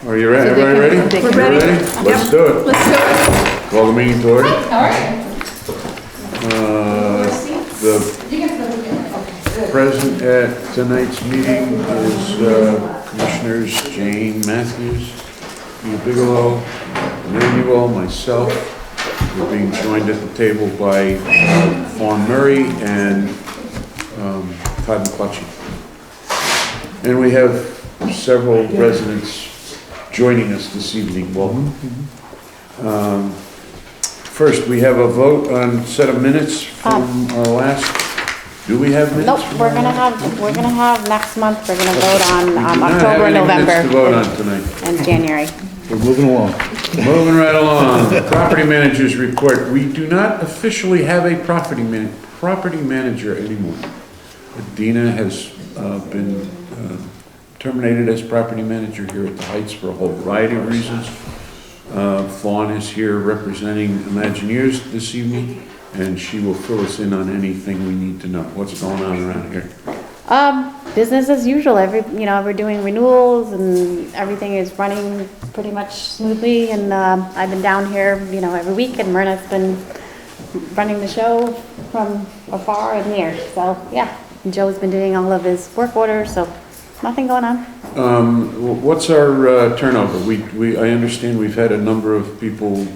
Are you ready? Everybody ready? We're ready. Let's do it. Let's do it. Call the meeting to order. How are you? The present at tonight's meeting is Commissioners Jane Matthews, Peter Bigelow, Emmanuel, myself. We're being joined at the table by Fawn Murray and Todd McClutchy. And we have several residents joining us this evening. Welcome. First, we have a vote on set of minutes from our last. Do we have minutes? Nope, we're gonna have next month, we're gonna vote on We do not have October, any November. minutes to vote on tonight. And January. We're moving along. Moving right along. Property manager's report. We do not officially have a property manager anymore. Dina has been terminated as property manager here at the Heights for a whole variety of reasons. Fawn is here representing Imagineers this evening, and she will fill us in on anything we need to know. What's going on around here? Business as usual. We're doing renewals and everything is running pretty much smoothly. And I've been down here, every week, and Myrna's been running the show from afar and near. So yeah, and Joe's been doing all of his work orders. So nothing going on. What's our turnover? I understand we've had a number of people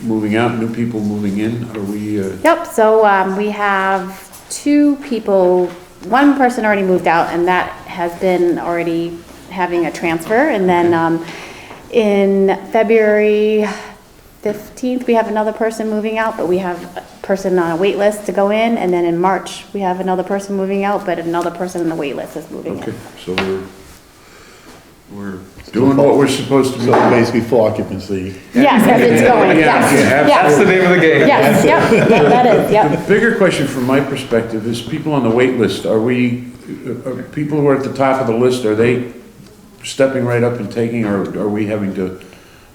moving out, new people moving in. Are we? Yep. So we have two people. One person already moved out, and that has been already having a transfer. And then in February 15th, we have another person moving out, but we have a person on a wait list to go in. And then in March, we have another person moving out, but another person on the wait list is moving in. Okay, so we're doing what we're supposed to be So doing. basically full occupancy. Yes, as it's going, yes. Yeah, That's the name of the game. Yes, yep, that is, yep. The bigger question from my perspective is people on the wait list. Are people who are at the top of the list, are they stepping right up and taking, or are we having to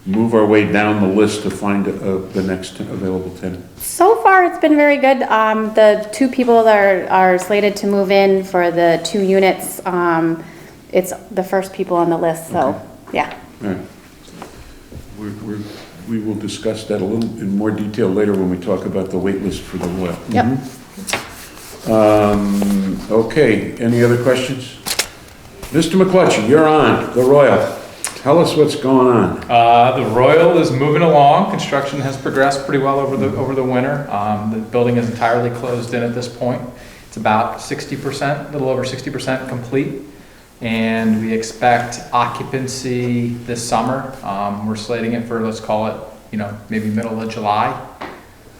move our way down the list to find the next available tenant? So far, it's been very good. The two people that are slated to move in for the 2 units, it's the first people on the list, so, Okay. yeah. All right. We will discuss that a little in more detail later when we talk about the wait list for the Royal. Yep. Okay, any other questions? Mr. McClutchy, you're on, the Royal. Tell us what's going on. The Royal is moving along. Construction has progressed pretty well over the winter. The building is entirely closed in at this point. It's about 60%, a little over 60% complete. And we expect occupancy this summer. We're slating it for, let's call it, maybe middle of July,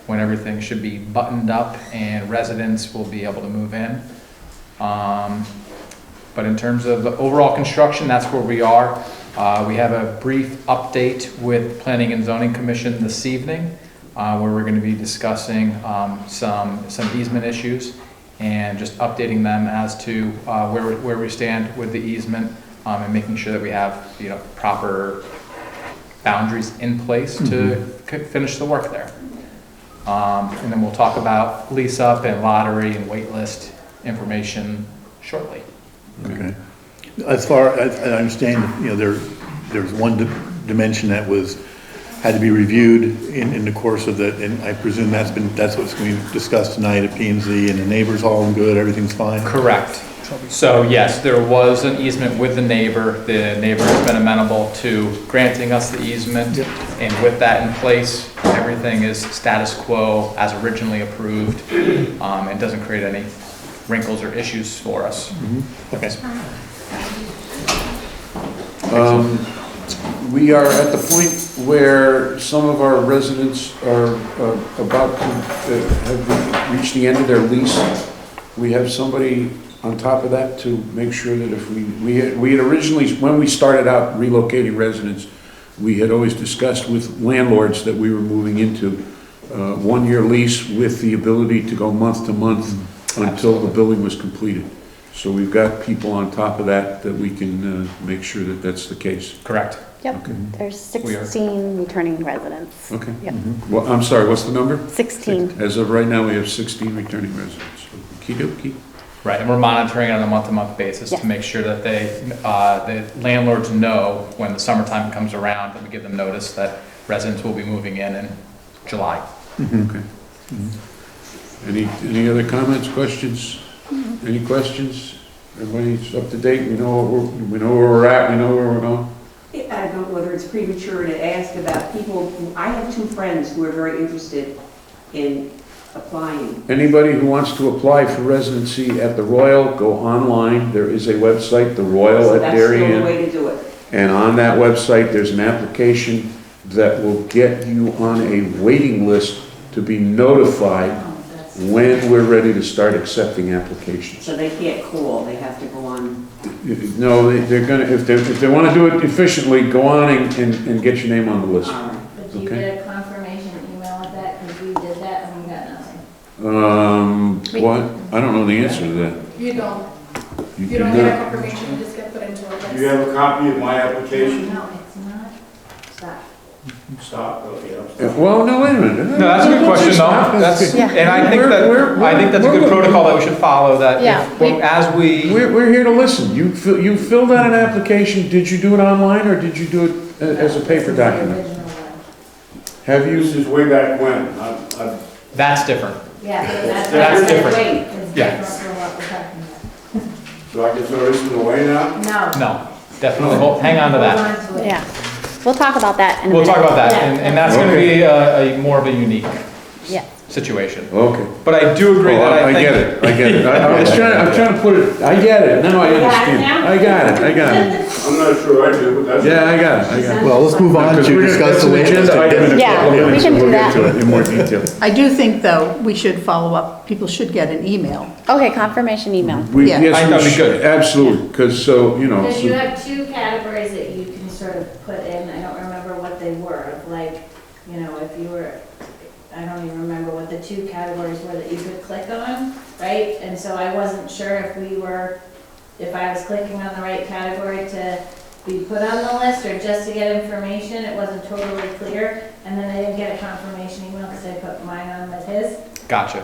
when everything should be buttoned up and residents will be able to move in. But in terms of the overall construction, that's where we are. We have a brief update with Planning and Zoning Commission this evening, where we're going to be discussing some easement issues and just updating them as to where we stand with the easement, and making sure that we have proper boundaries in place to finish the work there. And then we'll talk about lease up and lottery and wait list information shortly. Okay. As far as I understand, there's one dimension that had to be reviewed in the course of that, and I presume that's what's going to be discussed tonight at P&Z, and the neighbors all good, everything's fine? Correct. So yes, there was an easement with the neighbor. The neighbor has been amenable to granting us the easement. Yep. And with that in place, everything is status quo as originally approved. It doesn't create any wrinkles or issues for us. Okay. We are at the point where some of our residents are about to have reached the end of their lease. We have somebody on top of that to make sure that if we had originally, when we started out relocating residents, we had always discussed with landlords that we were moving into 1-year lease with the ability to go month to month until the building was completed. So we've got people on top of that we can make sure that that's the case. Correct. Yep, Okay. there's 16 returning residents. Okay. Yep, Well, I'm sorry, what's the number? 16. As of right now, we have 16 returning residents. Okey-dokey. Right, and we're monitoring it on a month-to-month basis Yeah. to make sure that the landlords know when the summertime comes around, that we give them notice that residents will be moving in July. Okay. Any other comments, questions? Any questions? Everybody's up to date, we know where we're at, we know where we're going? I don't know whether it's premature to ask about people, I have two friends who are very interested in applying. Anybody who wants to apply for residency at the Royal, go online, there is a website, the Royal So at that's still the Darien. way to do it. And on that website, there's an application that will get you on a waiting list to be notified when we're ready to start accepting applications. So they can't call, they have to go on. No, they're gonna, if they wanna do it efficiently, go on and get your name on the list. But do you Okay. get a confirmation email of that, because we did that and we got nothing? What? I don't know the answer to that. You don't, You you do don't get a not. confirmation, you just get put into a list. Do you have a copy of my application? No, it's not. Stop. Stop, okay, I'm sorry. Well, no, wait a minute. No, that's a good question, though. That's, Yeah. and I think that's a good protocol that we should follow, that Yeah, as we, We're here to listen. You filled out an application, did you do it online or did you do it as a paper This is the document? original one. Have This you, is way back when. that's different. Yeah, so That's different. It's Yeah. different from what we're talking So I can throw this in the way now? about. No. No, definitely, hang on to that. Hold on to it. Yeah, we'll talk about that in a We'll minute. talk about that, Yeah. and that's gonna be a more of a unique Yeah. situation. okay. But I do agree that Oh, I think. get it, I get it. I'm trying to put it, I get it, now I You got it understand. now? I got it. I'm not sure I do, but that's. Yeah, I got it. Well, let's move on Because to we're gonna- discuss that's the an wait agenda list. item in a Yeah, couple of we minutes, can and do we'll get that. to it in more detail. I do think, though, we should follow up, people should get an email. Okay, confirmation email. Yeah. I Yes, thought we it'd be should, good. absolutely, because so, you know. Because you so- have two categories that you can sort of put in, I don't remember what they were, like, you know, if you were, I don't even remember what the two categories were that you could click on, right? And so I wasn't sure if I was clicking on the right category to be put on the list or just to get information, it wasn't totally clear. And then I didn't get a confirmation email because I put mine on with his. Gotcha.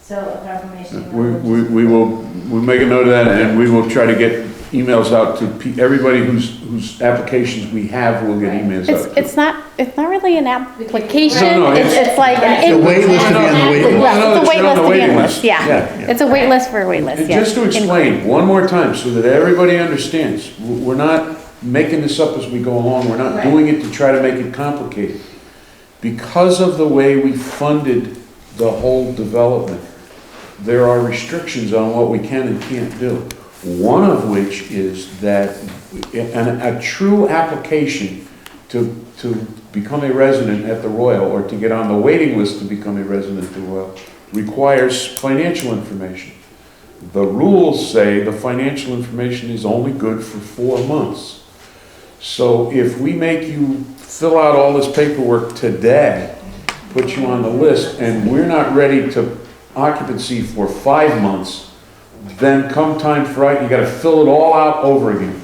So a confirmation email. We'll make a note of that, and we will try to get emails out to everybody whose applications we have, will get emails out. It's not really an application, No, it's like an. The wait list to be on the wait list. Yeah, No, it's a wait you're on list the to be waiting on the list. list, yeah. Yeah. It's a wait list for a wait list, And yeah. just to explain one more time, so that everybody understands, we're not making this up as we go along, we're not Right. doing it to try to make it complicated. Because of the way we funded the whole development, there are restrictions on what we can and can't do. One of which is that a true application to become a resident at the Royal, or to get on the waiting list to become a resident at the Royal, requires financial information. The rules say the financial information is only good for 4 months. So if we make you fill out all this paperwork today, put you on the list, and we're not ready to occupancy for 5 months, then come time for it, you gotta fill it all out over again.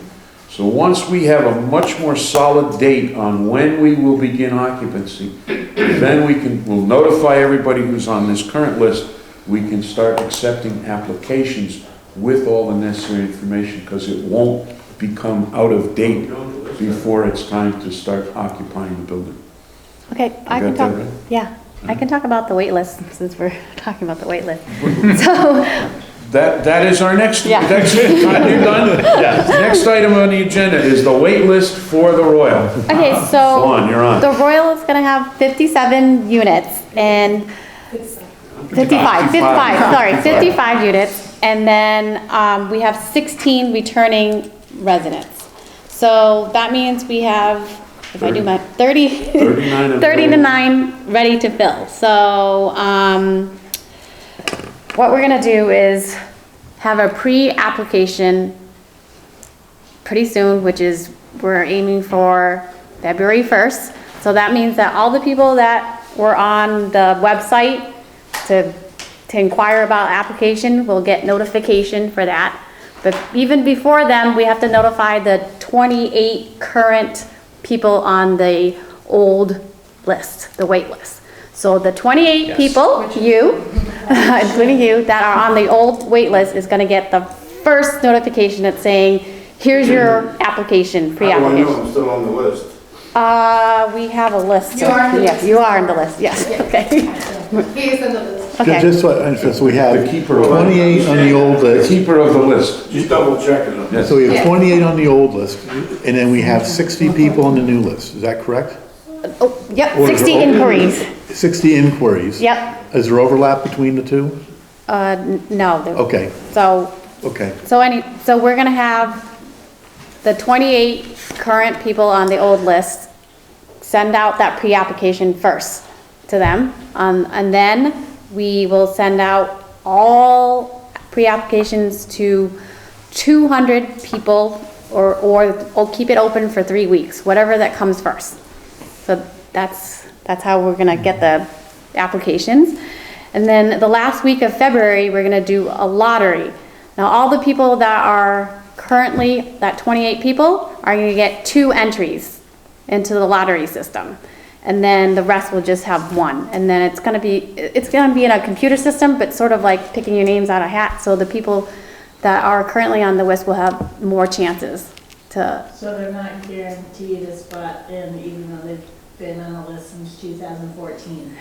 So once we have a much more solid date on when we will begin occupancy, then we'll notify everybody who's on this current list, we can start accepting applications with all the necessary information, because it won't become out of date before it's time to start occupying the building. Okay, I You can got talk, that right? yeah, I can talk about the wait list, since we're talking about the wait list. So, That is our next, Yeah. that's it, you're done? Yes. Next item on the agenda is the wait list for the Royal. okay, Go so on, you're on. the Royal is gonna have 57 units and 55 units. And then, we have 16 returning residents. So that means we have, if I do my 30, 39 of 30 to those. 9 ready to fill. So, what we're gonna do is have a pre-application pretty soon, which is, we're aiming for February 1st. So that means that all the people that were on the website to inquire about application will get notification for that. But even before them, we have to notify the 28 current people on the old list, the wait list. So the 28 Yes. people, you, including you, that are on the old wait list is gonna get the first notification that's saying, here's your application, How do I know pre-application. I'm still on the list? We have a list. You are on the Yes, list. you are on the list, yes, okay. He is on the list. Okay. Just so we have The keeper of- 28 on the old The list. keeper of the list. Just double checking them. Yes. So we have 28 on the old list, and then we have 60 people on the new list, is that correct? Oh, yep, Or is 60 there- inquiries, 60 inquiries? yep. Is there overlap between the two? No, Okay, so okay. So we're gonna have the 28 current people on the old list send out that pre-application first to them. And then we will send out all pre-applications to 200 people or keep it open for 3 weeks, whatever that comes first. So that's how we're gonna get the applications. And then the last week of February, we're gonna do a lottery. Now, all the people that are currently, that 28 people, are gonna get 2 entries into the lottery system. And then the rest will just have 1. And then it's gonna be in a computer system, but sort of like picking your names out of a hat. So the people that are currently on the list will have more chances to, So they're not guaranteed a spot in, even though they've been on the list since 2014?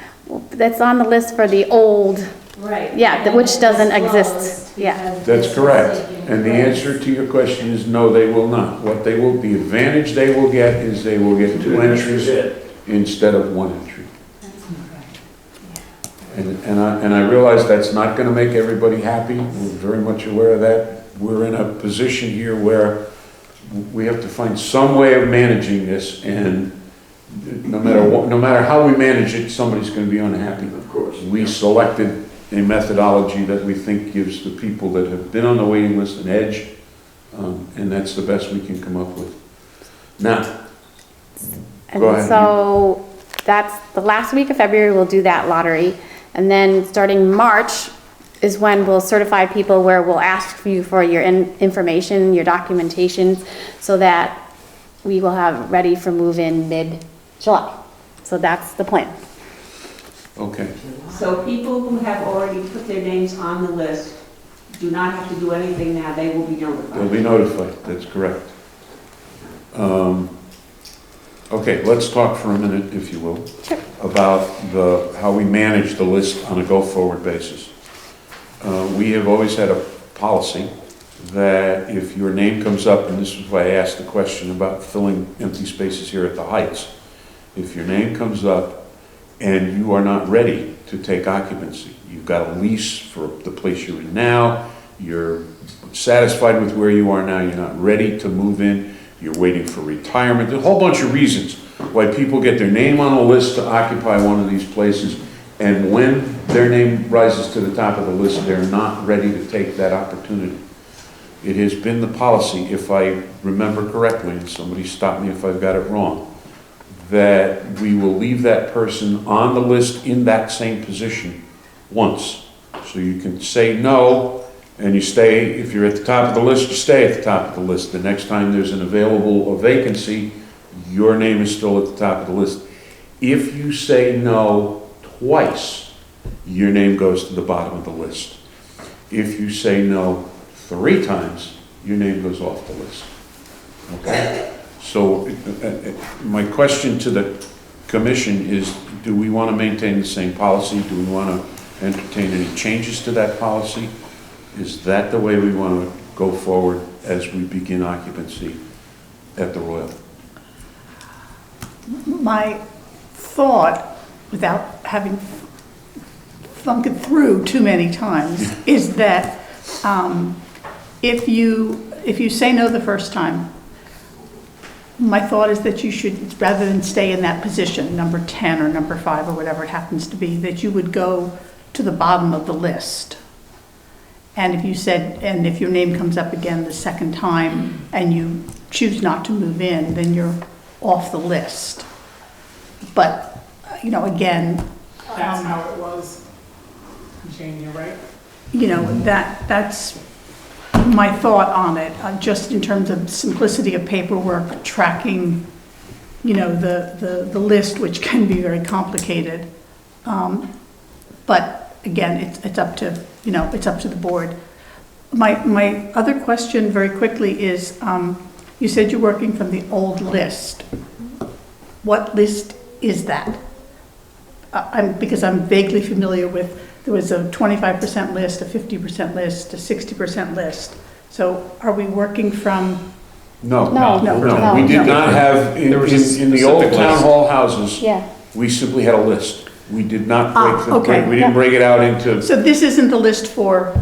that's on the list for the old, Right. Yeah, and which it doesn't was exist. closed Yeah. because That's this was correct. taking And the place. answer to your question is no, they will not. What they will, the advantage they will get is they will get 2 entries instead of 1 entry. And I realize that's not gonna make everybody happy. We're very much aware of that. We're in a position here where we have to find some way of managing this, and no matter how we manage it, somebody's gonna be unhappy. Of course. We selected a methodology that we think gives the people that have been on the waiting list an edge, and that's the best we can come up with. Now, Go ahead. and so that's the last week of February, we'll do that lottery. And then starting March is when we'll certify people, where we'll ask you for your information, your documentation, so that we will have ready for move-in mid-July. So that's the plan. okay, So people who have already put their names on the list do not have to do anything now, they will be they'll notified. be notified, that's correct. Okay, let's talk for a minute, if you will, about how we manage the list on a go-forward basis. We have always had a policy that if your name comes up, and this is why I asked the question about filling empty spaces here at the Heights, if your name comes up and you are not ready to take occupancy, you've got a lease for the place you're in now, you're satisfied with where you are now, you're not ready to move in, you're waiting for retirement, there's a whole bunch of reasons why people get their name on a list to occupy one of these places, and when their name rises to the top of the list, they're not ready to take that opportunity. It has been the policy, if I remember correctly, and somebody stop me if I've got it wrong, that we will leave that person on the list in that same position once. So you can say no, and you stay, if you're at the top of the list, you stay at the top of the list. The next time there's a vacancy, your name is still at the top of the list. If you say no twice, your name goes to the bottom of the list. If you say no 3 times, your name goes off the list. Okay? So my question to the commission is, do we want to maintain the same policy? Do we want to entertain any changes to that policy? Is that the way we want to go forward as we begin occupancy at the Royal? My thought, without having thunk it through too many times, is that if you say no the first time, my thought is that you should, rather than stay in that position, number 10 or number 5 or whatever it happens to be, that you would go to the bottom of the list. And if your name comes up again the second time and you choose not to move in, then you're off the list. But, again. That's how it was. Jane, you're right. That's my thought on it, just in terms of simplicity of paperwork, tracking, the list, which can be very complicated. But again, it's up to, it's up to the board. My other question very quickly is, you said you're working from the old list. What list is that? Because I'm vaguely familiar with, there was a 25% list, a 50% list, a 60% list. So are we working from, No. No, No, we did not have, in There was a in the old specific town list. hall houses, Yeah, we simply had a list. We did not okay. we didn't break it out into. so this isn't the list for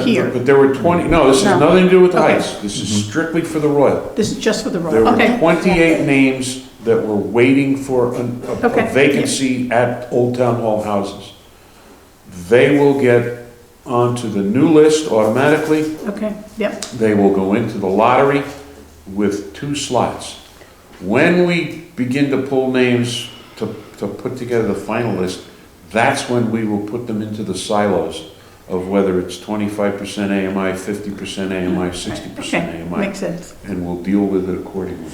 here? But there were 20, no, this has No. nothing to do with the Okay. Heights. This is strictly for the Royal. This is just for the There Royal, were okay. 28 names that were waiting for a Okay. vacancy at Old Town Hall houses. They will get onto the new list automatically. Okay, yep, They will go into the lottery with 2 slots. When we begin to pull names to put together the final list, that's when we will put them into the silos of whether it's 25% AMI, 50% AMI, 60% okay, AMI, makes sense. and we'll deal with it accordingly.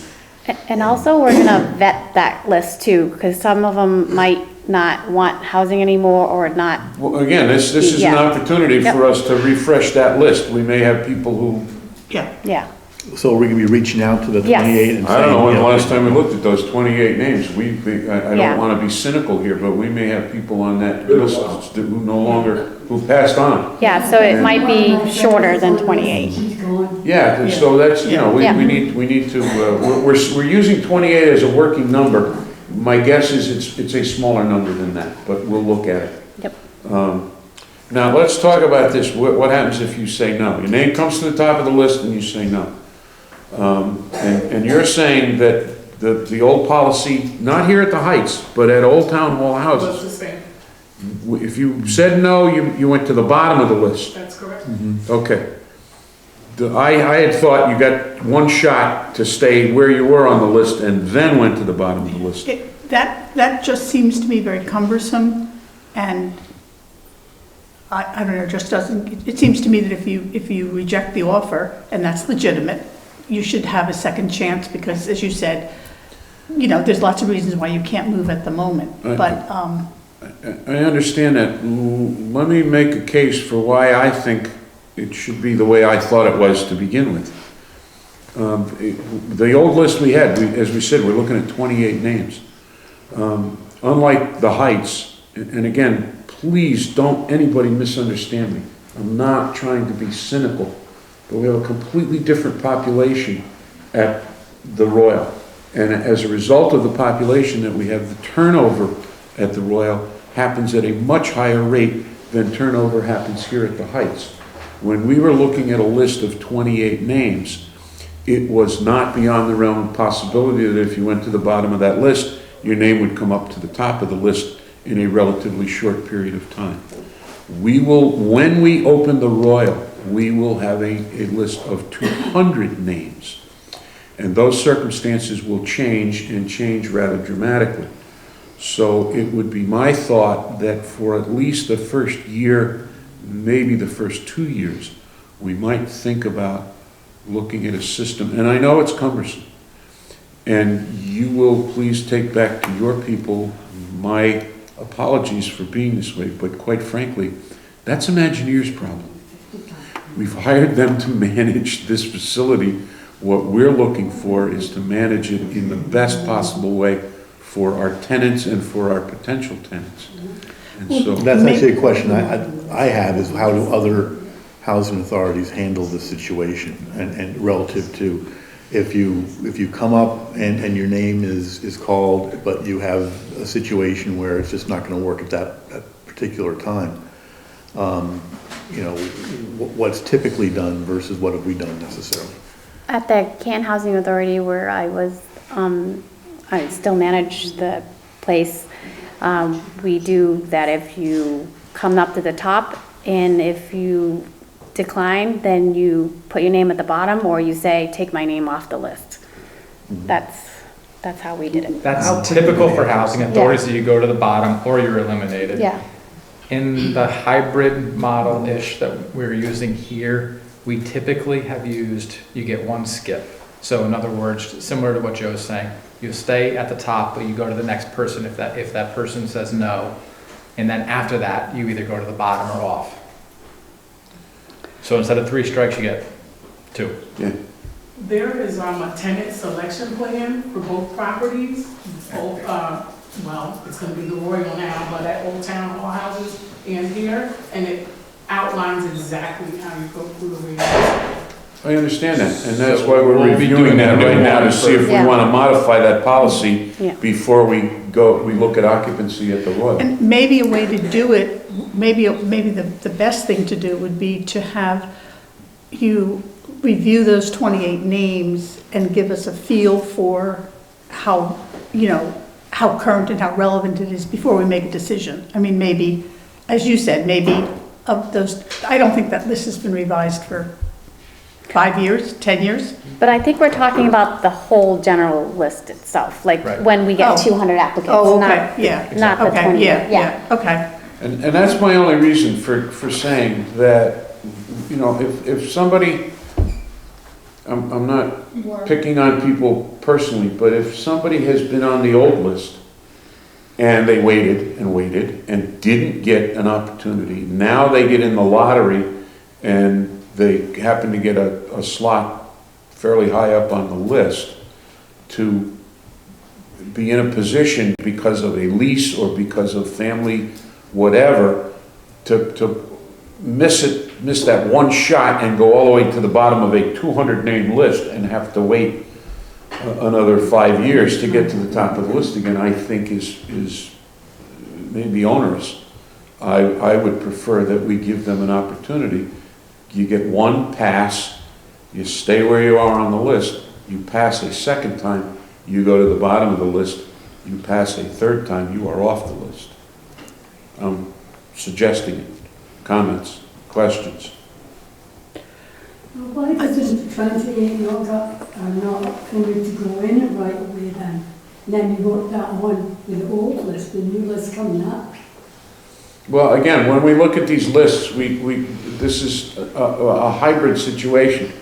and also we're gonna vet that list too, because some of them might not want housing anymore or not. Well, again, this is an Yeah. opportunity Yep. for us to refresh that list. We may have people who, Yeah, So we're gonna be reaching out to the Yes. 28 and saying. I don't know when the you last time we looked at those 28 names. I Yeah. don't want to be cynical here, but we may have people on that list who no longer, who passed on. yeah, so it might be shorter than 28. Yeah, so that's, Yeah. we need to, we're using 28 as a working number. My guess is it's a smaller number than that, but we'll look at it. Yep. Now, let's talk about this. What happens if you say no? Your name comes to the top of the list and you say no. And you're saying that the old policy, not here at the Heights, but at Old Town Hall Was houses, the same, if you said no, you went to the bottom of the list. that's correct. Okay. I had thought you got one shot to stay where you were on the list and then went to the bottom of the list. That just seems to me very cumbersome, and I don't know, just doesn't, it seems to me that if you reject the offer, and that's legitimate, you should have a second chance, because as you said, there's lots of reasons why you can't move at the moment, but, I understand that. Let me make a case for why I think it should be the way I thought it was to begin with. The old list we had, as we said, we're looking at 28 names. Unlike the Heights, and again, please don't anybody misunderstand me. I'm not trying to be cynical, but we have a completely different population at the Royal. And as a result of the population that we have, the turnover at the Royal happens at a much higher rate than turnover happens here at the Heights. When we were looking at a list of 28 names, it was not beyond the realm of possibility that if you went to the bottom of that list, your name would come up to the top of the list in a relatively short period of time. When we open the Royal, we will have a list of 200 names. And those circumstances will change, and change rather dramatically. So it would be my thought that for at least the first year, maybe the first 2 years, we might think about looking at a system. And I know it's cumbersome. And you will please take back to your people my apologies for being this way, but quite frankly, that's Imagineer's problem. We've hired them to manage this facility. What we're looking for is to manage it in the best possible way for our tenants and for our potential tenants. And so, That's actually a question I have, is how do other housing authorities handle this situation? And relative to, if you come up and your name is called, but you have a situation where it's just not gonna work at that particular time, what's typically done versus what have we done necessarily? At the Canton Housing Authority where I was, I still manage the place, we do that if you come up to the top and if you decline, then you put your name at the bottom or you say, take my name off the list. That's how we did it. That's typical for housing authorities, that you go to the bottom or you're eliminated. Yeah, In the hybrid model-ish that we're using here, we typically have used, you get one skip. So in other words, similar to what Joe's saying, you stay at the top, but you go to the next person if that person says no. And then after that, you either go to the bottom or off. So instead of 3 strikes, you get 2. There is a tenant selection plan for both properties, both, well, it's gonna be the Royal now, but at Old Town Hall houses and here, and it outlines exactly how you go through the radius. I understand that, and that's So why we're we'll be reviewing doing that the new right now one to see if we Yeah. want to modify that policy Yeah. before we look at occupancy at the Royal. And maybe a way to do it, maybe the best thing to do would be to have you review those 28 names and give us a feel for how, how current and how relevant it is before we make a decision. I mean, maybe, as you said, maybe of those, I don't think that list has been revised for 5 years, 10 years. But I think we're talking about the whole general list itself, like Right. when we get Oh. 200 applicants, Oh, okay, not, yeah. not the Okay, 20. yeah, okay. And that's my only reason for saying that, if somebody, I'm not picking on people personally, but if somebody has been on the old list and they waited and didn't get an opportunity, now they get in the lottery and they happen to get a slot fairly high up on the list to be in a position because of a lease or because of family whatever, to miss that one shot and go all the way to the bottom of a 200 name list and have to wait another 5 years to get to the top of the list again, I think is maybe onerous. I would prefer that we give them an opportunity. You get one pass, you stay where you are on the list, you pass a second time, you go to the bottom of the list, you pass a third time, you are off the list. I'm suggesting it. Comments, questions? Why doesn't 28 not coming to go in right away then? And then you got that one with the old list, the new list coming up. Well, again, when we look at these lists, this is a hybrid situation.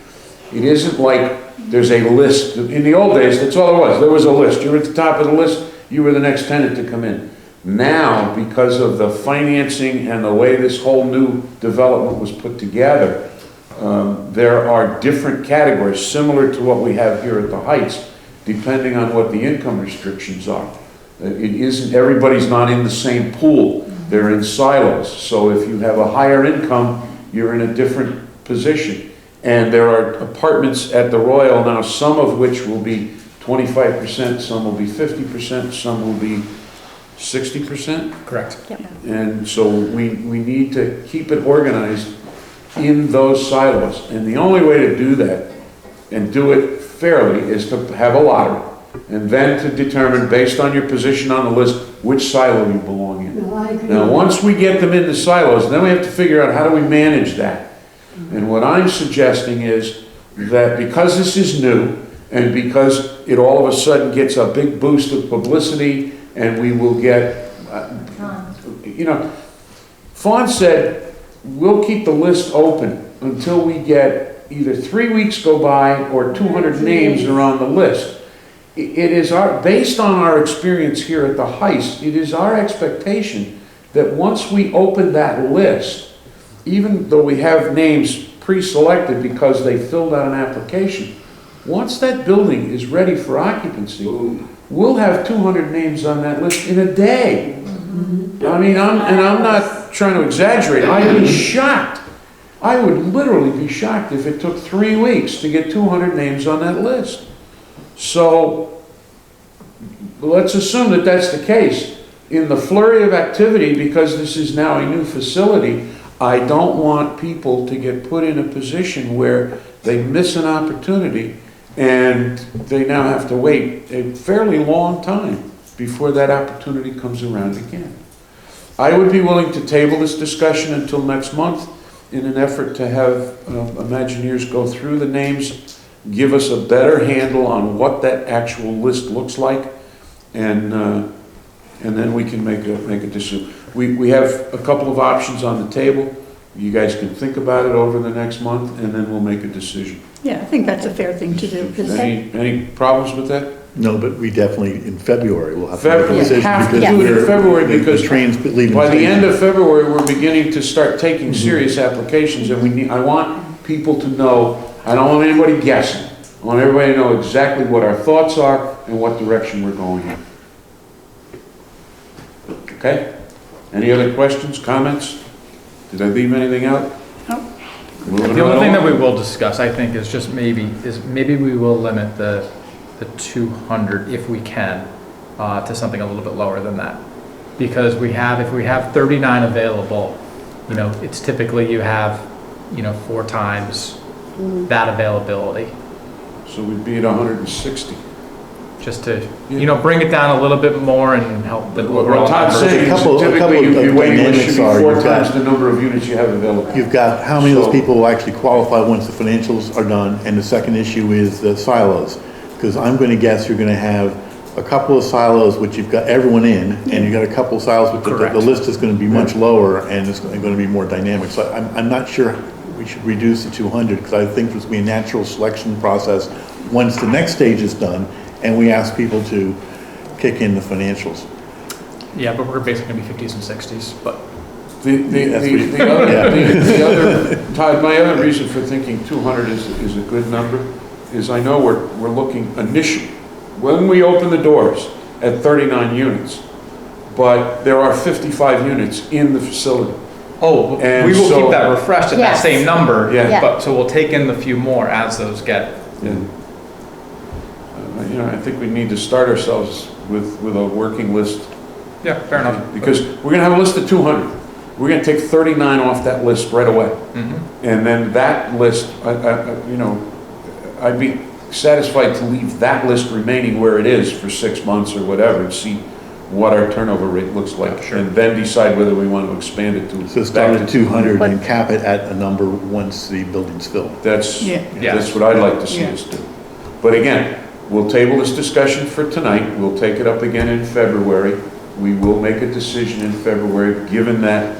It isn't like there's a list. In the old days, that's all it was. There was a list. You were at the top of the list, you were the next tenant to come in. Now, because of the financing and the way this whole new development was put together, there are different categories, similar to what we have here at the Heights, depending on what the income restrictions are. It isn't, everybody's not in the same pool. They're in silos. So if you have a higher income, you're in a different position. And there are apartments at the Royal now, some of which will be 25%, some will be 50%, some will be 60%. Correct. And so we need to keep it organized in those silos. And the only way to do that and do it fairly is to have a lottery and then to determine, based on your position on the list, which silo you belong in. No, I agree. Now, once we get them into silos, then we have to figure out how do we manage that. And what I'm suggesting is that because this is new and because it all of a sudden gets a big boost of publicity and we will get, Fawn said, we'll keep the list open until we get either 3 weeks go by or 200 names are on the list. It is based on our experience here at the Heist, it is our expectation that once we open that list, even though we have names pre-selected because they filled out an application, once that building is ready for occupancy, we'll have 200 names on that list in a day. I mean, I'm not trying to exaggerate. I'd be shocked. I would literally be shocked if it took 3 weeks to get 200 names on that list. So let's assume that that's the case. In the flurry of activity, because this is now a new facility, I don't want people to get put in a position where they miss an opportunity and they now have to wait a fairly long time before that opportunity comes around again. I would be willing to table this discussion until next month in an effort to have Imagineers go through the names, give us a better handle on what that actual list looks like, and then we can make a decision. We have a couple of options on the table. You guys can think about it over the next month, and then we'll make a decision. Yeah, I think that's a fair thing to do. 'Cause Any problems with that? No, but we definitely, in February, we'll have to make a February, decision. have to because do it in we're- February the because train's leaving. by the end of February, we're beginning to start taking serious applications, and I want people to know, I don't want anybody guessing. I want everybody to know exactly what our thoughts are and what direction we're going in. Okay? Any other questions, comments? Did I leave anything out? No. Moving The right only thing that along. we will discuss, I think, is just maybe we will limit the 200 if we can, to something a little bit lower than that. Because if we have 39 available, you know, it's typically you have, you know, 4 times that availability, So we'd be at 160. just to, you know, bring it down a little bit more and help the overall. What Todd's numbers. saying is couple of typically your waiting list dynamics should be are 4 you've got- times the number of units you have available. You've got how many of So- those people will actually qualify once the financials are done, and the second issue is the silos. Because I'm going to guess you're going to have a couple of silos which you've got everyone in, and you've got a couple of silos with Correct. the list is going to be much lower, and it's going to be more dynamic. So I'm not sure we should reduce to 200, because I think there's going to be a natural selection process once the next stage is done, and we ask people to kick in the financials. Yeah, but we're basically gonna be 50s and 60s, but The other, Todd, my other reason for thinking 200 is a good number is I know we're looking initially, when we open the doors, at 39 units, but there are 55 units in the facility. oh, And we will so- keep that refreshed at that Yes. same number. Yeah. But, so we'll take in the few more as those get. And, you know, I think we need to start ourselves with a working list. Yeah, fair enough. Because we're gonna have a list of 200. We're gonna take 39 off that list right away. Mhm. And then that list, you know, I'd be satisfied to leave that list remaining where it is for 6 months or whatever, and see what our turnover rate looks like. Sure. And then decide whether we want to expand it to. So start back at to 200 and cap it at a number once the building's filled. That's, Yeah. Yeah. that's what I'd like to see us do. But again, we'll table this discussion for tonight. We'll take it up again in February. We will make a decision in February, given that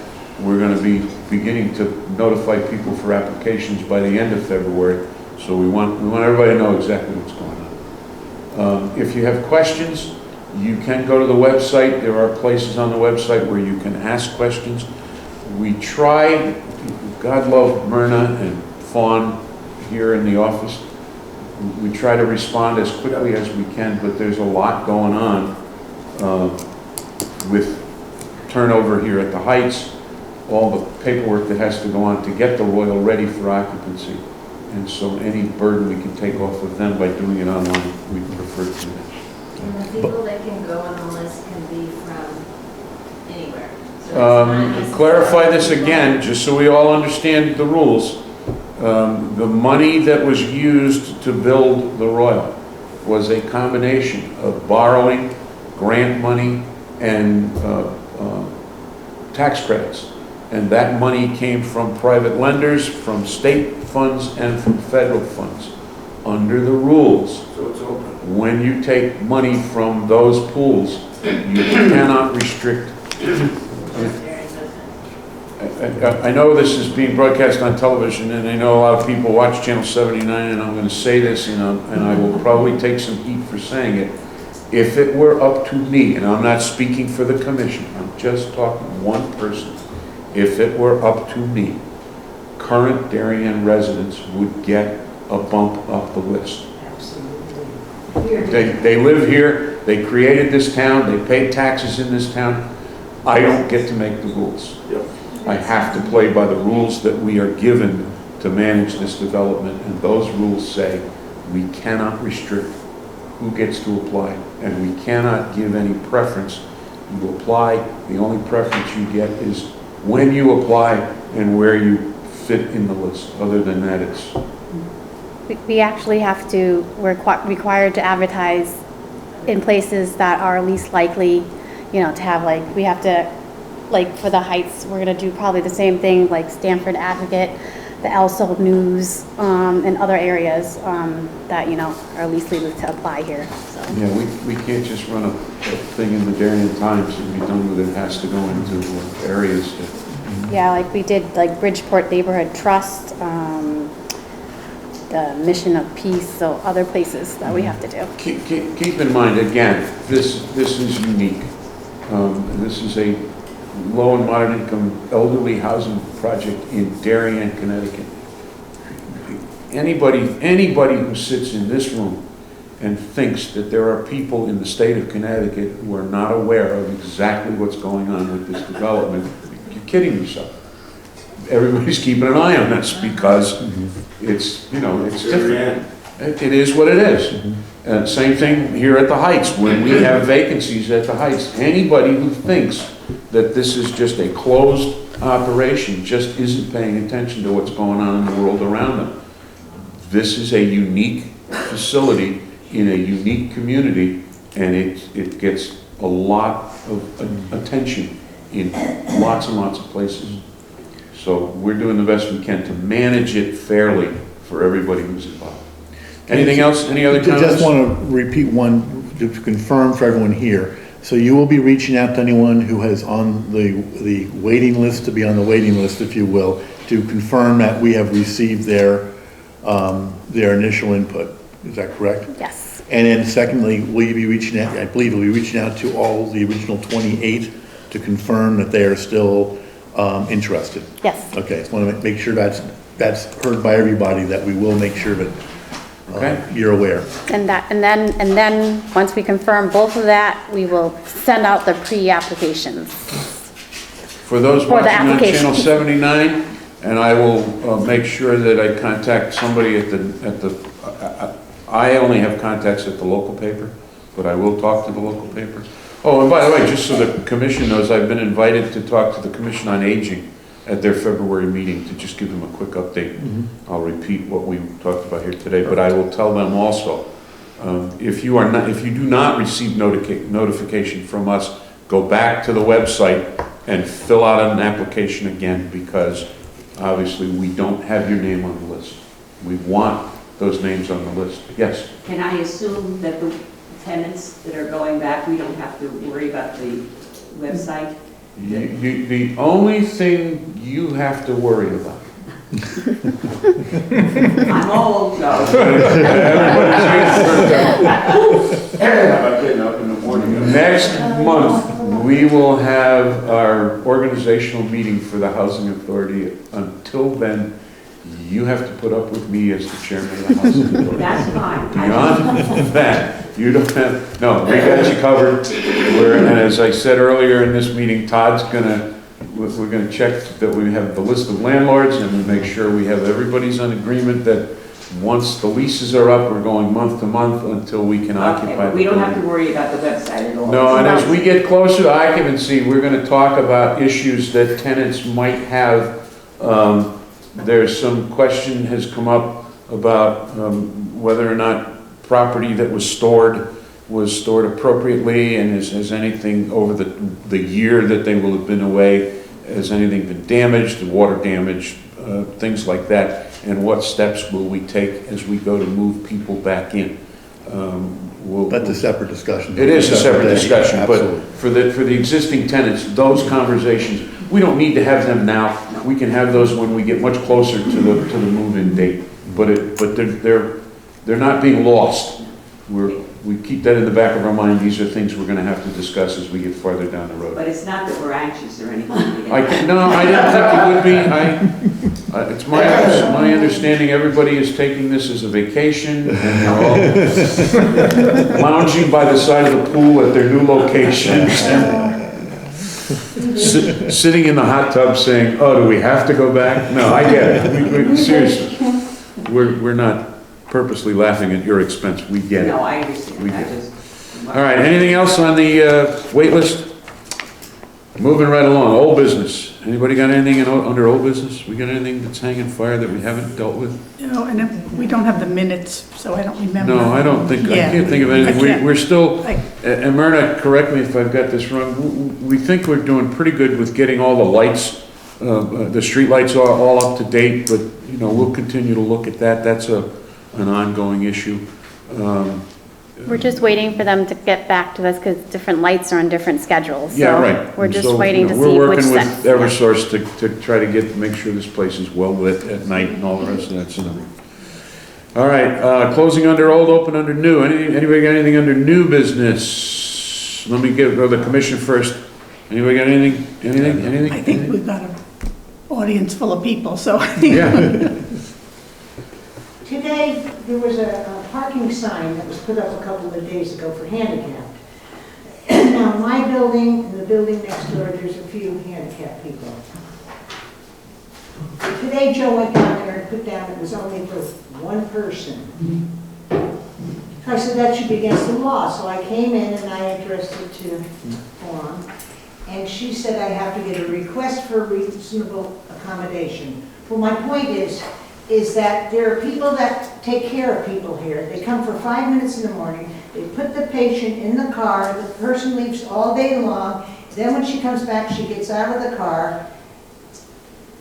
we're going to be beginning to notify people for applications by the end of February. So we want everybody to know exactly what's going on. If you have questions, you can go to the website. There are places on the website where you can ask questions. We try, God love Myrna and Fawn here in the office. We try to respond as quickly as we can, but there's a lot going on with turnover here at the Heights, all the paperwork that has to go on to get the Royal ready for occupancy. And so any burden we can take off of them by doing it online, we prefer to do that. And the people that can go on the list can be from anywhere. So it's not necessarily Clarify this people- again, just so we all understand the rules. The money that was used to build the Royal was a combination of borrowing, grant money, and tax credits. And that money came from private lenders, from state funds, and from federal funds. Under the rules, So it's open. when you take money from those pools, you cannot restrict. I know this is being broadcast on television, and I know a lot of people watch Channel 79, and I'm going to say this, and I will probably take some heat for saying it. If it were up to me, and I'm not speaking for the commission, I'm just talking one person. If it were up to me, current Darien residents would get a bump up the list. They live here, they created this town, they pay taxes in this town. I don't get to make the rules. Yep. I have to play by the rules that we are given to manage this development, and those rules say we cannot restrict who gets to apply, and we cannot give any preference. You apply, the only preference you get is when you apply and where you fit in the list. Other than that, it's, We actually have to, we're required to advertise in places that are least likely, you know, to have like, we have to, like for the Heights, we're gonna do probably the same thing, like Stanford Advocate, the ELSO News, and other areas that, you know, are least likely to apply here, so. yeah, we can't just run a thing in the Darien Times and be done with it. It has to go into areas that, Yeah, like we did like Bridgeport Neighborhood Trust, the Mission of Peace, so other places that we have to do. Keep in mind, again, this is unique. This is a low and moderate income elderly housing project in Darien, Connecticut. Anybody who sits in this room and thinks that there are people in the state of Connecticut who are not aware of exactly what's going on with this development, you're kidding yourself. Everybody's keeping an eye on this because it's, it's different. It is what it is. And same thing here at the Heights, when we have vacancies at the Heights. Anybody who thinks that this is just a closed operation just isn't paying attention to what's going on in the world around them. This is a unique facility in a unique community, and it gets a lot of attention in lots and lots of places. So we're doing the best we can to manage it fairly for everybody who's involved. Anything else? Any other comments? I just want to repeat one to confirm for everyone here. So you will be reaching out to anyone who has on the waiting list, to be on the waiting list, if you will, to confirm that we have received their initial input. Is that correct? Yes. And then secondly, will you be reaching out, I believe you'll be reaching out to all the original 28 to confirm that they are still interested? Yes. Okay, just want to make sure that's heard by everybody, that we will make sure that you're aware. And then, once we confirm both of that, we will send out the pre-applications. For those For the watching on application. Channel 79, and I will make sure that I contact somebody at the, I only have contacts at the local paper, but I will talk to the local paper. Oh, and by the way, just so the commission knows, I've been invited to talk to the Commission on Aging at their February meeting to just give them a quick update. I'll repeat what we talked about here today, but I will tell them also, if you do not receive notification from us, go back to the website and fill out an application again, because obviously we don't have your name on the list. We want those names on the list. Yes? Can I assume that the tenants that are going back, we don't have to worry about the website? The only thing you have to worry about. I'm old, Joe. About getting up in the morning. Next month, we will have our organizational meeting for the Housing Authority. Until then, you have to put up with me as the chairman of the Housing Authority. That's fine. Beyond that, you don't have, no, we got you covered. And as I said earlier in this meeting, Todd's we're gonna check that we have the list of landlords, and we make sure we have everybody's on agreement that once the leases are up, we're going month to month until we can occupy. Okay, but we don't have to worry about the website at all. No, and as we get closer to occupancy, we're gonna talk about issues that tenants might have. There's some question has come up about whether or not property that was stored appropriately, and has anything over the year that they will have been away, has anything been damaged, water damage, things like that, and what steps will we take as we go to move people back in? That's a separate discussion. It is a separate discussion, but Absolutely. for the existing tenants, those conversations, we don't need to have them now. We can have those when we get much closer to the move-in date. But they're not being lost. We keep that in the back of our mind. These are things we're going to have to discuss as we get farther down the road. But it's not that we're anxious or anything. No, I didn't think it would be. It's my understanding everybody is taking this as a vacation, and they're all lounging by the side of the pool at their new locations, and sitting in the hot tub saying, "Oh, do we have to go back?" No, I get it. Seriously, we're not purposely laughing at your expense. We get it. No, I understand. We I do. just- All right, anything else on the wait list? Moving right along, old business. Anybody got anything under old business? We got anything that's hanging fire that we haven't dealt with? And we don't have the minutes, so I don't remember. No, I don't think, I Yeah. can't think of I anything. can't. We're still, I- and Myrna, correct me if I've got this wrong, we think we're doing pretty good with getting all the lights, the street lights are all up to date, but, we'll continue to look at that. That's an ongoing issue. We're just waiting for them to get back to us because different lights are on different schedules. Yeah, So right. We're just So, waiting to see which We're working sets. with Eversource to try to make sure this place is well lit at night and all the rest of that stuff. All right, closing under old, open under new. Anybody got anything under new business? Let me go to the commission first. Anybody got anything? Anything? I think we've got an audience full of people, so I think. Yeah. Today, there was a parking sign that was put up a couple of days ago for handicapped. Now, my building and the building next door, there's a few handicapped people. Today, Joe went down there and put down it was only for one person. So I said that should be against the law, so I came in and I addressed it to Fawn. And she said I have to get a request for reasonable accommodation. Well, my point is that there are people that take care of people here. They come for 5 minutes in the morning, they put the patient in the car, the person leaves all day long, then when she comes back, she gets out of the car,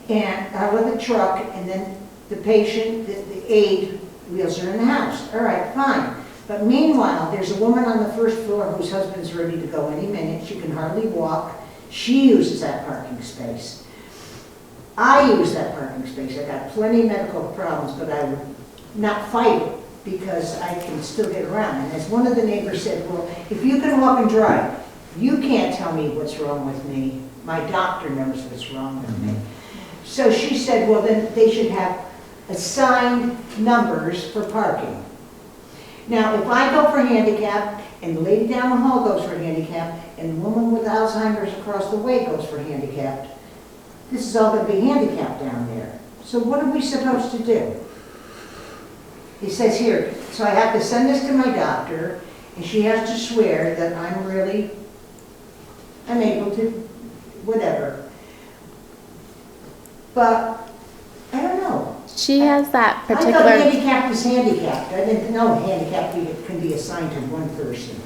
and out of the truck, and then the patient, the aide, wheels her in the house. All right, fine. But meanwhile, there's a woman on the first floor whose husband's ready to go any minute. She can hardly walk. She uses that parking space. I use that parking space. I got plenty of medical problems, but I would not fight it because I can still get around. And as one of the neighbors said, well, if you can walk and drive, you can't tell me what's wrong with me. My doctor knows what's wrong with me. So she said, well, then they should have assigned numbers for parking. Now, if I go for handicap, and the lady down the hall goes for handicap, and the woman with Alzheimer's across the way goes for handicapped, this is all going to be handicapped down there. So what are we supposed to do? He says here, so I have to send this to my doctor, and she has to swear that I'm really unable to, whatever. But, I don't know. She has that I thought particular, handicapped is handicapped. I didn't know handicapped can be assigned to one person.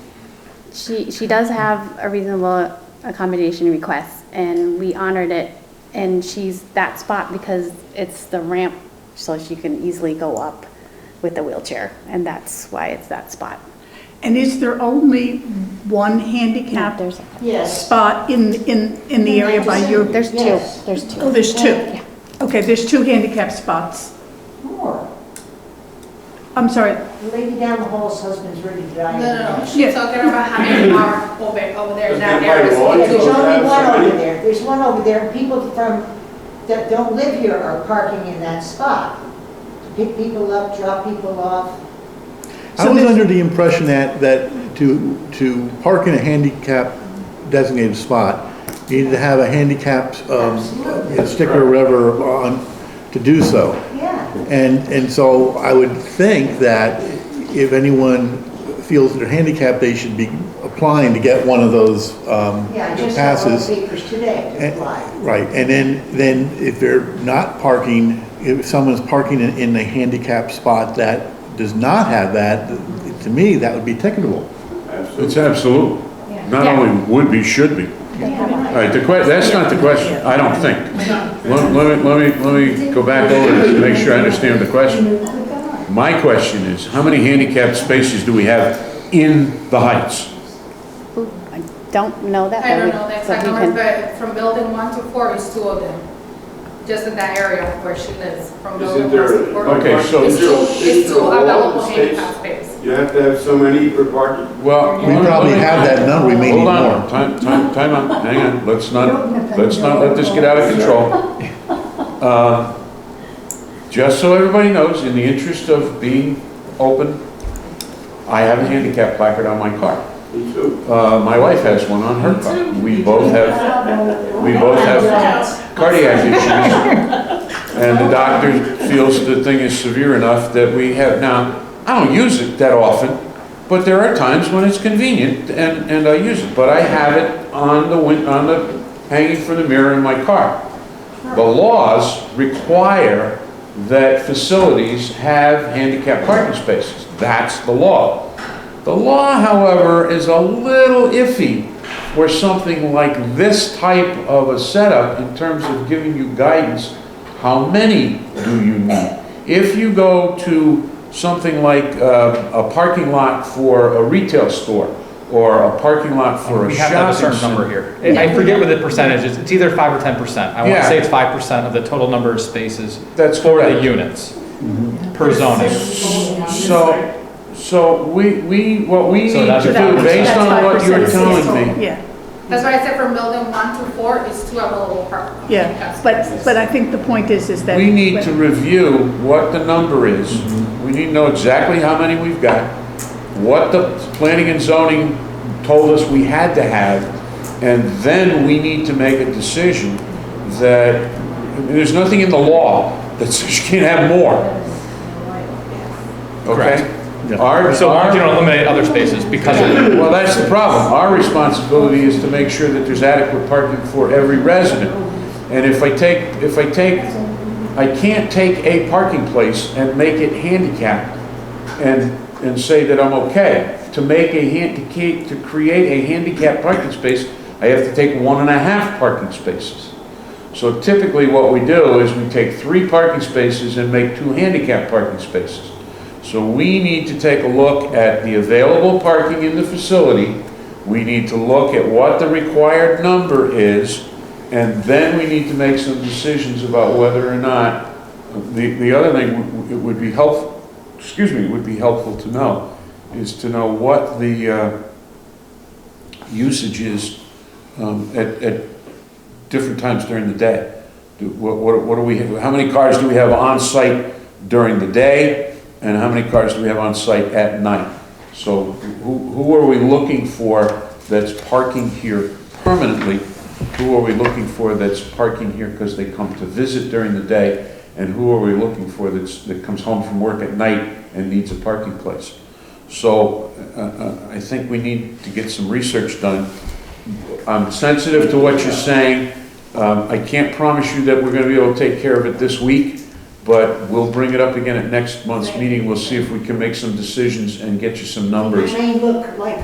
she does have a reasonable accommodation request, and we honored it. And she's that spot because it's the ramp, so she can easily go up with the wheelchair, and that's why it's that spot. And is there only one handicap There's, Yes. spot in the area by your? there's two, Yes. there's two. Oh, there's two? Yeah. Okay, there's two handicap spots. More. I'm sorry, The lady down the hall's husband's ready to die. No, Yeah. she's talking about having our over there in that area. There's only one over there. There's one over there. People that don't live here are parking in that spot. Pick people up, drop people off. I was under the impression that to park in a handicap designated spot, you needed to have a handicap sticker or whatever on to do so. Yeah. And so I would think that if anyone feels that they're handicapped, they should be applying to get one of those Yeah, I just got all passes. the papers today to And- apply. Right, and then if they're not parking, if someone's parking in a handicapped spot that does not have that, to me, that would be ticketable. It's absolute. Not Yeah. only would be, should be. All right, that's not the question, I don't think. Let me go back over to make sure I understand the question. My question is, how many handicapped spaces do we have in the Heights? Ooh, I don't know that. I but don't we- know the but exact we numbers, can- but from building 1 to 4 is 2 of them. Just in that area where she lives, from Isn't building 1 there, to 4. Okay, so- It's two available handicap space. You have to have so many per parking? Well, We probably have that number, we may need hold on, more. time out, hang on, let's not let this get out of control. Just so everybody knows, in the interest of being open, I have a handicap placard on my car. Me too. My wife has one on her car. We both have cardiac issues. And the doctor feels the thing is severe enough that we have, now, I don't use it that often, but there are times when it's convenient and I use it. But I have it on the hanging from the mirror in my car. The laws require that facilities have handicap parking spaces. That's the law. The law, however, is a little iffy for something like this type of a setup in terms of giving you guidance. How many do you need? If you go to something like a parking lot for a retail store or a parking lot for a We have to have a shopping certain number center. here. I forget what the percentage is. It's either 5 or 10%. I want Yeah. to say it's 5% of the total number of spaces That's for the correct. units. per zoning. So what we need So that's to about- do, based That's on what you're 5%, telling me, Yeah, That's why I said from building 1 to 4 is 2 available parking. yeah, but I think the point is that. we need to review what the number is. We need to know exactly how many we've got, what the planning and zoning told us we had to have, and then we need to make a decision that, there's nothing in the law that says you can't have more. Okay? Correct. Our, So you can eliminate other spaces because of it. well, that's the problem. Our responsibility is to make sure that there's adequate parking for every resident. And if I can't take a parking place and make it handicapped and say that I'm okay. To create a handicapped parking space, I have to take 1.5 parking spaces. So typically what we do is we take 3 parking spaces and make 2 handicap parking spaces. So we need to take a look at the available parking in the facility. We need to look at what the required number is, and then we need to make some decisions about whether or not, the other thing it would be helpful, would be helpful to know, is to know what the usage is at different times during the day. What do we have, how many cars do we have on site during the day, and how many cars do we have on site at night? So who are we looking for that's parking here permanently? Who are we looking for that's parking here because they come to visit during the day? And who are we looking for that comes home from work at night and needs a parking place? So I think we need to get some research done. I'm sensitive to what you're saying. I can't promise you that we're going to be able to take care of it this week, but we'll bring it up again at next month's meeting. We'll see if we can make some decisions and get you some numbers. It may look like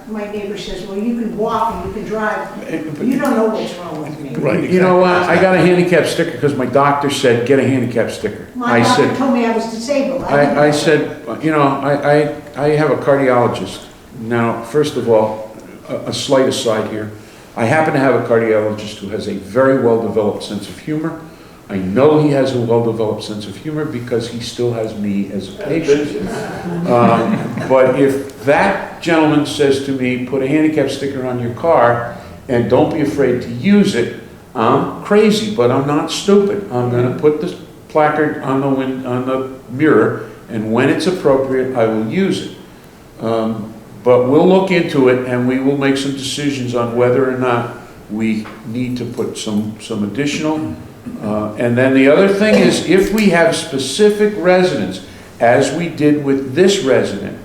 my neighbor says, well, you can walk and you can drive. You don't know what's wrong with me. Right. You know what, I got a handicap sticker because my doctor said, get a handicap sticker. My doctor told me I was disabled. I said, you know, I have a cardiologist. Now, first of all, a slight aside here. I happen to have a cardiologist who has a very well-developed sense of humor. I know he has a well-developed sense of humor because he still has me as a patient. But if that gentleman says to me, put a handicap sticker on your car and don't be afraid to use it, I'm crazy, but I'm not stupid. I'm going to put this placard on the mirror, and when it's appropriate, I will use it. But we'll look into it, and we will make some decisions on whether or not we need to put some additional. And then the other thing is, if we have specific residents, as we did with this resident,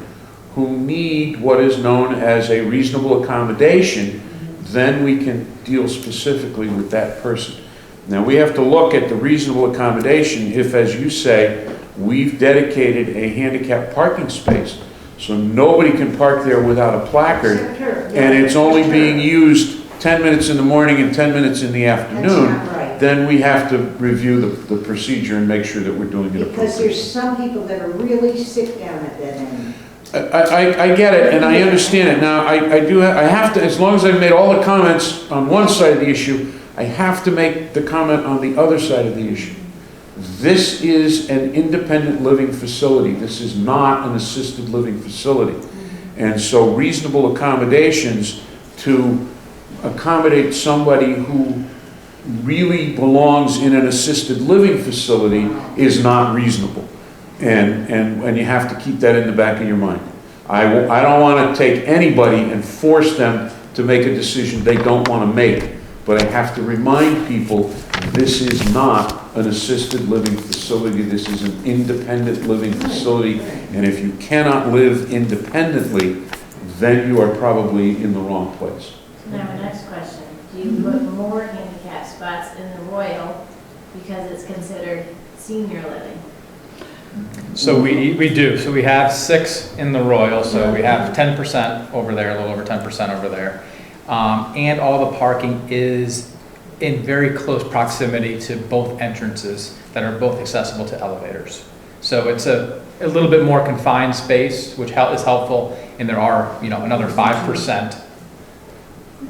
who need what is known as a reasonable accommodation, then we can deal specifically with that person. Now, we have to look at the reasonable accommodation if, as you say, we've dedicated a handicap parking space, so nobody can park there without a placard, and it's only being used 10 minutes in the morning and 10 minutes in the afternoon. That's not right. Then we have to review the procedure and make sure that we're doing it Because appropriately. there's some people that are really sick down at that end. I get it, and I understand it. Now, I have to, as long as I've made all the comments on one side of the issue, I have to make the comment on the other side of the issue. This is an independent living facility. This is not an assisted living facility. And so reasonable accommodations to accommodate somebody who really belongs in an assisted living facility is not reasonable. And you have to keep that in the back of your mind. I don't want to take anybody and force them to make a decision they don't want to make. But I have to remind people, this is not an assisted living facility. This is an independent living facility. And if you cannot live independently, then you are probably in the wrong place. Now, my next question, do you put more handicap spots in the Royal because it's considered senior living? So we do. So we have 6 in the Royal, so we have 10% over there, a little over 10% over there. And all the parking is in very close proximity to both entrances that are both accessible to elevators. So it's a little bit more confined space, which is helpful, and there are, another 5%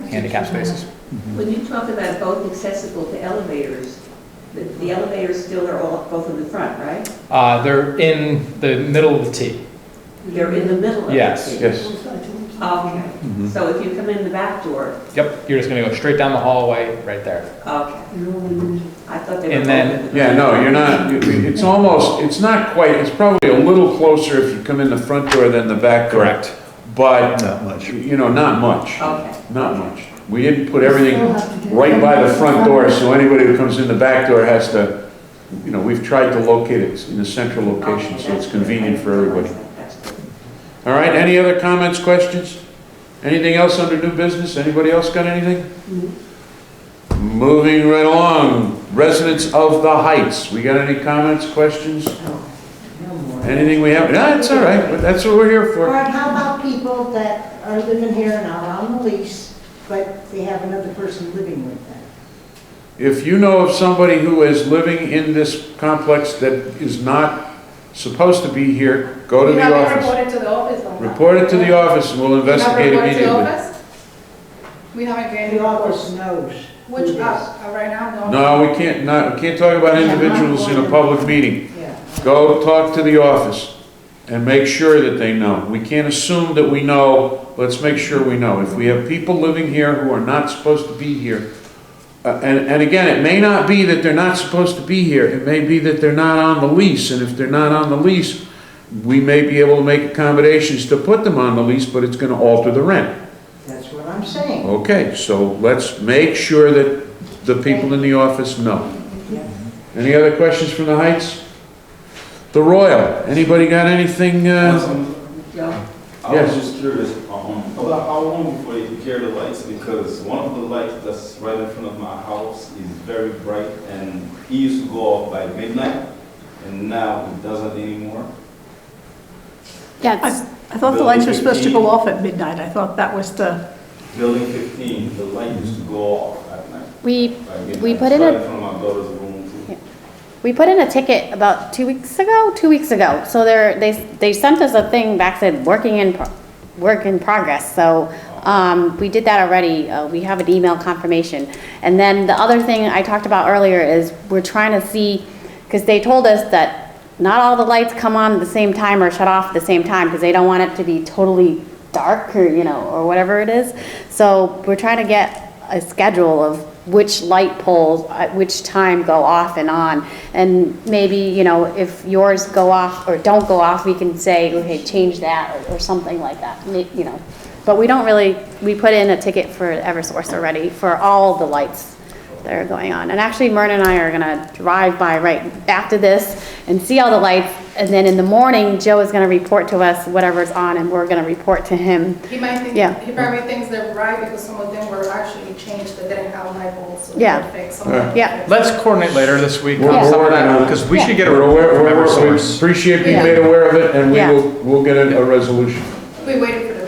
handicap spaces. When you talk about both accessible to elevators, The elevators still are all, both in the front, right? They're in the middle of the T. They're in the middle of the Yes. T. Yes. Okay, so if you come in the back door, Yep, you're just gonna go straight down the hallway, right there. okay. I thought they were. And then- both in the Yeah, front. no, you're not, it's almost, it's not quite, it's probably a little closer if you come in the front door than the back door. Correct. But, Not much. you know, not much, Okay. not much. We didn't put everything right by the front door, so anybody who comes in the back door has to, you know, we've tried to locate it in a central location, so it's convenient for everybody. That's good. All right, any other comments, questions? Anything else under new business? Anybody else got anything? Moving right along, residents of the Heights, we got any comments, questions? Anything we have? No, it's all right, but that's what we're here All for. right, how about people that are living here and are on the lease, but they have another person living with them? If you know of somebody who is living in this complex that is not supposed to be here, go to We the haven't office. reported to the office. though. Report it to the office and we'll We haven't investigate reported to the immediately. office? We haven't The gained office reports. knows. who Which, it is. right now, No, we can't talk about individuals in a public meeting. Yeah. Go talk to the office and make sure that they know. We can't assume that we know, let's make sure we know. If we have people living here who are not supposed to be here, and again, it may not be that they're not supposed to be here, it may be that they're not on the lease, and if they're not on the lease, we may be able to make accommodations to put them on the lease, but it's gonna alter the rent. That's what I'm saying. Okay, so let's make sure that the people in the office know. Any other questions from the Heights? The Royal, anybody got anything, I Yes. was just curious, about how long before they take care of the lights? Because one of the lights that's right in front of my house is very bright, and he used to go off by midnight, and now he doesn't anymore. Yeah, it's- I thought the lights were supposed to go off at midnight. I thought that was the, Building 15, the light used to go off at night. we, by midnight. we put It's in right a, in front of my daughter's room too. we put in a ticket about 2 weeks ago, 2 weeks ago. So they sent us a thing back said work in progress. So, we did that already. We have an email confirmation. And then the other thing I talked about earlier is we're trying to see, because they told us that not all the lights come on at the same time or shut off at the same time because they don't want it to be totally dark or, you know, or whatever it is. So we're trying to get a schedule of which light poles at which time go off and on. And maybe, you know, if yours go off or don't go off, we can say, okay, change that or something like that, you know. But we don't really, we put in a ticket for Eversource already for all the lights that are going on. And actually, Myrna and I are gonna drive by right after this and see all the lights. And then in the morning, Joe is gonna report to us whatever's on and we're gonna report to him. He might think, Yeah. he probably thinks they're right because some of them were actually changed that didn't have light bulbs. So Yeah. they're fixed, some of them are Yeah. fixed. Let's coordinate later this week We're- on we're some of working on that, it. because we Yeah. should get a we're report aware, from we Eversource. appreciate being Yeah. made aware of it and Yeah. we'll get a resolution. We waited for the,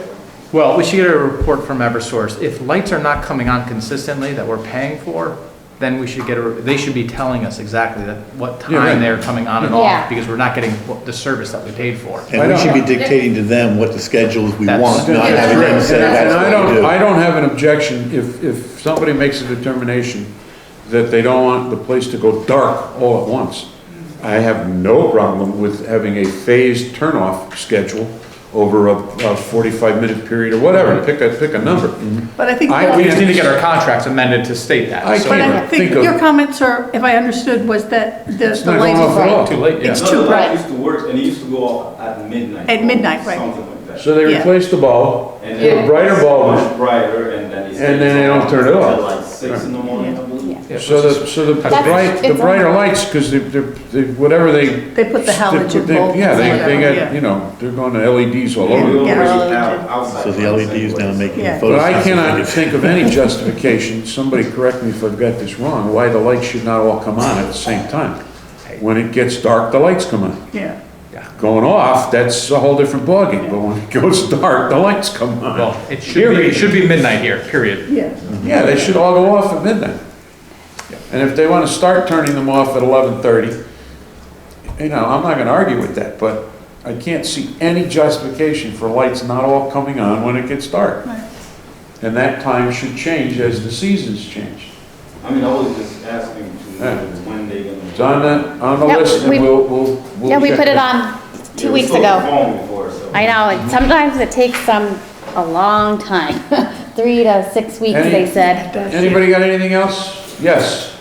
Well, we should get a report from Eversource. If lights are not coming on consistently that we're paying for, then we should get they should be telling us exactly what Yeah, right. time they're coming on and Yeah. off, because we're not getting the service that we paid for. And we should be dictating to them what the schedules we That's- want, not Yeah. having them say And that's I what we do. I don't have an objection if somebody makes a determination that they don't want the place to go dark all at once. I have no problem with having a phased turn-off schedule over a 45-minute period or whatever, pick a number. but I think. I- We just need to get our contracts amended to state that. I So But I can't think think of- your comments are, if I understood, was that the It's the not going lights. off at all. Too late, yeah. It's No, too the light bright. used to work, and it used to go off at midnight. At midnight, right. Something like that. So they Yeah. replaced the bulb, And put a then brighter bulb in. much brighter, and then it And then they don't turn it off. Till like 6 in the morning, I believe. Yeah, So the That's- it's brighter on. lights, because whatever they. They put the halogen bulbs. Yeah, they whatever, got, you know, they're going to LEDs all We over. already Yeah. have outside So the lights LEDs now anyways. making Yeah. photos. But I cannot think of any justification, somebody correct me if I've got this wrong, why the lights should not all come on at the same time. When it gets dark, the lights come on. Yeah. Going off, that's a whole different ballgame, but when it goes dark, the lights come on. Well, it should be midnight here, period. Yeah. Yeah, they should all go off at midnight. And if they want to start turning them off at 11:30, you know, I'm not going to argue with that, but I can't see any justification for lights not all coming on when it gets dark. Right. And that time should change as the seasons change. I mean, I was just asking to know Yeah. when when they gonna. It's on the Yep, list, and we- we'll Yeah, we check put it it. on 2 Yeah, we weeks spoke on the ago. phone before, so. I know, and sometimes it takes a long time, 3 to 6 weeks, Any- they said. Anybody got anything else? Yes.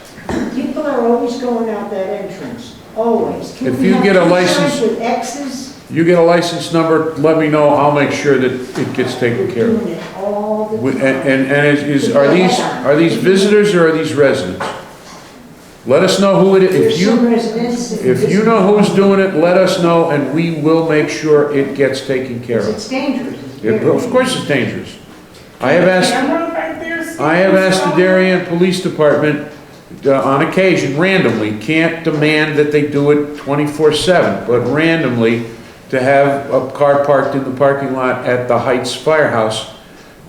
People are always going out that entrance, always. Can If we you have get a two license- signs with X's? You get a license number, let me know, I'll make sure that it gets taken care of. Doing it all the And, time. are these visitors or are these residents? Let us know who it is. There's some residents. If you know who's doing it, let us know and we will make sure it gets taken care of. It's dangerous. It's Yeah, very of course it's dangerous. I have asked Camera right there, see the what's Darien Police Department, on occasion, randomly, can't demand that they do it 24/7, but randomly, to have a car parked in the parking lot at the Heights Firehouse,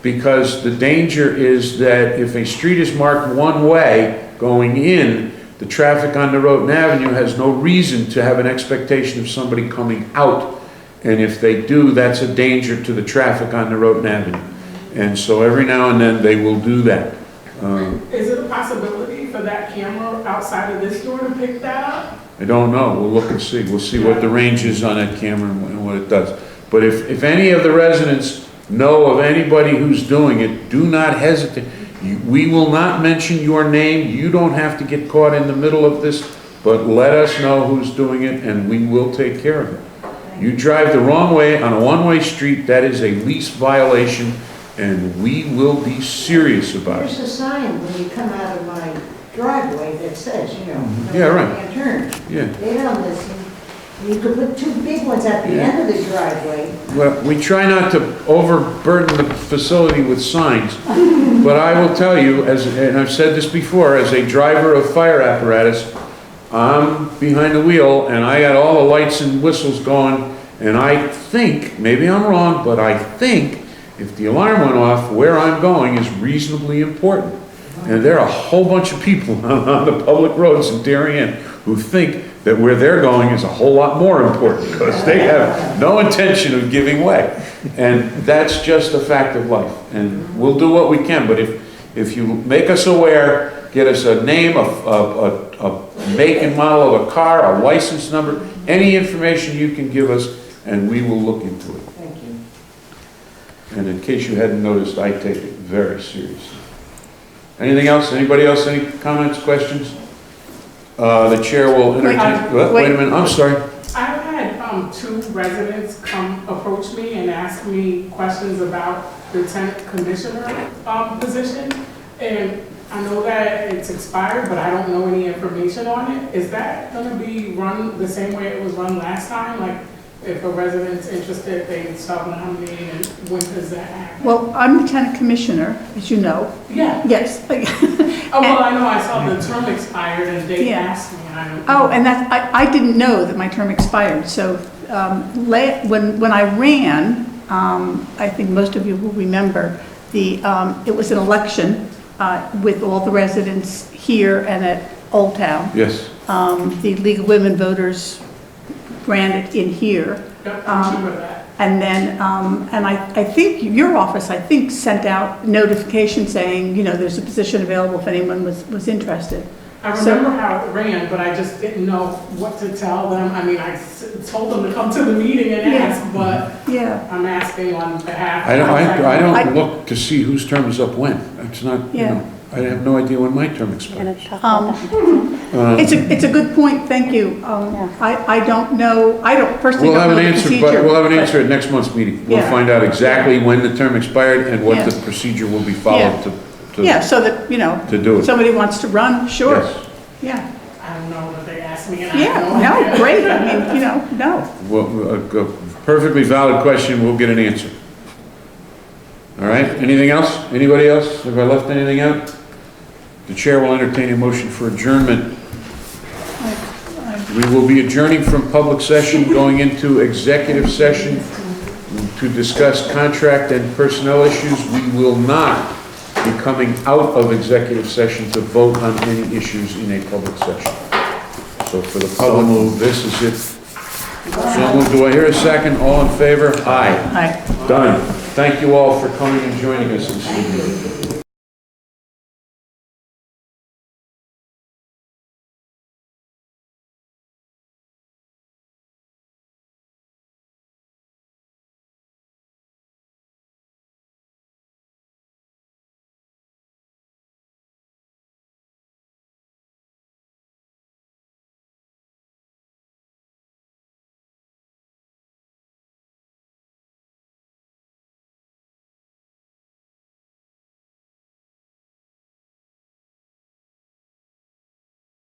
because the danger is that if a street is marked one way going in, the traffic on the Roten Avenue has no reason to have an expectation of somebody coming out. And if they do, that's a danger to the traffic on the Roten Avenue. And so every now and then, they will do that. Is it a possibility for that camera outside of this door to pick that up? I don't know, we'll look and see, we'll see what the range is on that camera and what it does. But if any of the residents know of anybody who's doing it, do not hesitate. We will not mention your name, you don't have to get caught in the middle of this, but let us know who's doing it and we will take care of it. You drive the wrong way on a one-way street, that is a lease violation, and we will be serious about There's it. a sign when you come out of my driveway that says, you know, Yeah, right. can't turn. Yeah. They don't listen. You could put two big ones at the Yeah. end of the driveway. Well, we try not to overburden the facility with signs, but I will tell you, and I've said this before, as a driver of fire apparatus, I'm behind the wheel and I got all the lights and whistles going, and I think, maybe I'm wrong, but I think if the alarm went off, where I'm going is reasonably important. And there are a whole bunch of people on the public roads in Darien who think that where they're going is a whole lot more important because they have no intention of giving way. And that's just a fact of life. And we'll do what we can, but if you make us aware, get us a name, a make and model of a car, a license number, any information you can give us, and we will look into it. Thank you. And in case you hadn't noticed, I take it very seriously. Anything else? Anybody else? Any comments, questions? The chair will entertain, wait a minute, I'm sorry. I've had two residents come approach me and ask me questions about the lieutenant commissioner position. And I know that it's expired, but I don't know any information on it. Is that gonna be run the same way it was run last time? Like, if a resident's interested, they start nominating, and when does that happen? Well, I'm Lieutenant Commissioner, as you know. Yeah. Yes. Oh, well, I know, I saw the term expired and they Yeah. asked me, and I don't. Oh, and that, I didn't know that my term expired, so when I ran, I think most of you will remember, it was an election with all the residents here and at Old Town. Yes. The League of Women Voters ran it in here. Yep, I remember that. And then, and I think your office, I think, sent out notification saying, you know, there's a position available if anyone was interested. I remember how it ran, but I just didn't know what to tell them. I mean, I told them to come to the meeting and Yeah. ask, but Yeah, I'm asking on behalf. I don't I- look to see whose term is up when. It's not, you Yeah. know, I have no idea when my term expires. Gonna talk about that. it's a good point, thank you. I don't know, I don't personally We'll don't have know an the answer, procedure. but we'll have an but- answer at next month's meeting. We'll Yeah. find out exactly when the term expired and what Yeah. the procedure will be followed Yeah, to so that, you know, do it. somebody wants to run, sure, Yes. yeah. I don't know, but they asked me and I Yeah, don't know. no, great, I mean, you know, no. Well, a perfectly valid question, we'll get an answer. All right, anything else? Anybody else? Have I left anything out? The chair will entertain a motion for adjournment. We will be adjourning from public session, going into executive session to discuss contract and personnel issues. We will not be coming out of executive session to vote on any issues in a public session. So for the public, this is it. So moved. Do I hear a second? All in favor? Aye. Aye. Done. Thank you all for coming and joining us this evening.